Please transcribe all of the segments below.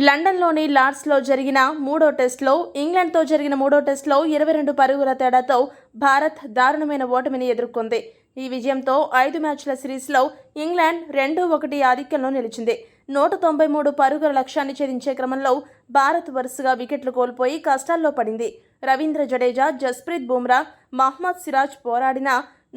లండన్లోని లార్డ్స్లో జరిగిన మూడో టెస్టులో ఇంగ్లాండ్తో జరిగిన మూడో టెస్టులో 22 పరుగుల తేడాతో భారత్ దారుణమైన ఓటమిని ఎదుర్కొంది. ఈ విజయంతో 5 మ్యాచ్ల సిరీస్లో ఇంగ్లాండ్ 2-1 ఆధిక్యంలో నిలిచింది. 193 పరుగుల లక్ష్యాన్ని ఛేదించే క్రమంలో భారత్ వరుసగా వికెట్లు కోల్పోయి కష్టాల్లో పడింది. రవీంద్ర జడేజా, జస్ప్రీత్ బుమ్రా, మహ్మద్ సిరాజ్ పోరాడిన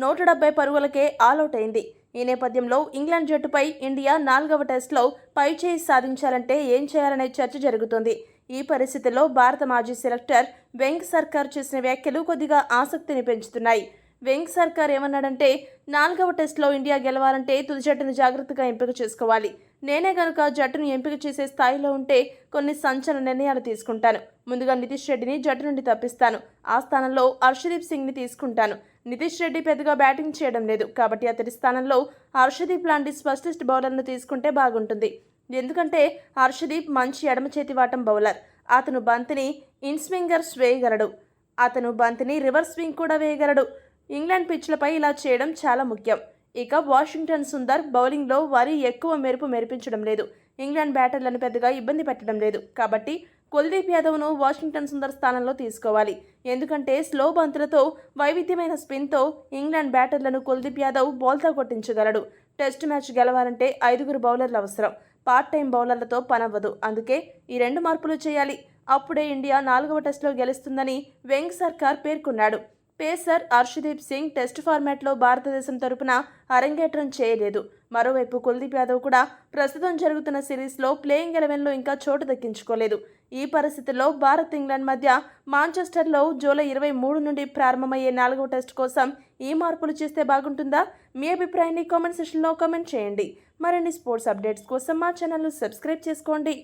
170 పరుగులకే ఆలౌట్ అయింది. ఈ నేపథ్యంలో ఇంగ్లాండ్ జట్టుపై ఇండియా 4వ టెస్టులో పైచేయి సాధించాలంటే ఏం చేయాలనే చర్చ జరుగుతోంది. ఈ పరిస్థితుల్లో భారత మాజీ సెలెక్టర్ వెంగ్ సర్కార్ చేసిన వ్యాఖ్యలు కొద్దిగా ఆసక్తిని పెంచుతున్నాయి. వెంగ్ సర్కార్ ఏమన్నాడంటే, 4వ టెస్టులో ఇండియా గెలవాలంటే తుది జట్టును జాగ్రత్తగా ఎంపిక చేసుకోవాలి. నేనే గనుక జట్టును ఎంపిక చేసే స్థాయిలో ఉంటే కొన్ని సంచలన నిర్ణయాలు తీసుకుంటాను. ముందుగా నితీష్ రెడ్డిని జట్టు నుండి తప్పిస్తాను. ఆ స్థానంలో హర్షదీప్ సింగ్ని తీసుకుంటాను. నితీష్ రెడ్డి పెద్దగా బ్యాటింగ్ చేయడం లేదు కాబట్టి అతడి స్థానంలో హర్షదీప్ లాంటి స్పెషలిస్ట్ బౌలర్ను తీసుకుంటే బాగుంటుంది. ఎందుకంటే హర్షదీప్ మంచి ఎడమ చేతి వాటం బౌలర్. అతను బంతిని ఇన్స్వింగర్స్ వేయగలడు. అతను బంతిని రివర్స్ స్వింగ్ కూడా వేయగలడు. ఇంగ్లాండ్ పిచ్లపై ఇలా చేయడం చాలా ముఖ్యం. ఇక వాషింగ్టన్ సుందర్ బౌలింగ్లో వారి ఎక్కువ మెరుపు మెరిపించడం లేదు. ఇంగ్లాండ్ బ్యాటర్లను పెద్దగా ఇబ్బంది పెట్టడం లేదు. కాబట్టి కుల్దీప్ యాదవ్ను వాషింగ్టన్ సుందర్ స్థానంలో తీసుకోవాలి. ఎందుకంటే స్లో బంతులతో వైవిధ్యమైన స్పిన్తో ఇంగ్లాండ్ బ్యాటర్లను కుల్దీప్ యాదవ్ బౌల్తో కొట్టించగలడు. టెస్ట్ మ్యాచ్ గెలవాలంటే 5 బౌలర్లు అవసరం. పార్ట్ టైం బౌలర్లతో పనవ్వదు. అందుకే ఈ 2 మార్పులు చేయాలి. అప్పుడే ఇండియా 4వ టెస్టులో గెలుస్తుందని వెంగ్ సర్కార్ పేర్కొన్నాడు. పేసర్ హర్షదీప్ సింగ్ టెస్ట్ ఫార్మాట్లో భారతదేశం తరపున అరంగేట్రం చేయలేదు. మరోవైపు కుల్దీప్ యాదవ్ కూడా ప్రస్తుతం జరుగుతున్న సిరీస్లో ప్లేయింగ్ 11లో ఇంకా చోటు దక్కించుకోలేదు. ఈ పరిస్థితుల్లో భారత్ ఇంగ్లాండ్ మధ్య మాంచెస్టర్లో జూలై 23 నుండి ప్రారంభమయ్యే 4వ టెస్ట్ కోసం ఈ మార్పులు చేస్తే బాగుంటుందా? మీ అభిప్రాయాన్ని కామెంట్ సెక్షన్లో కామెంట్ చేయండి. మరిన్ని స్పోర్ట్స్ అప్డేట్స్ కోసం మా ఛానల్ను సబ్స్క్రైబ్ చేసుకోండి.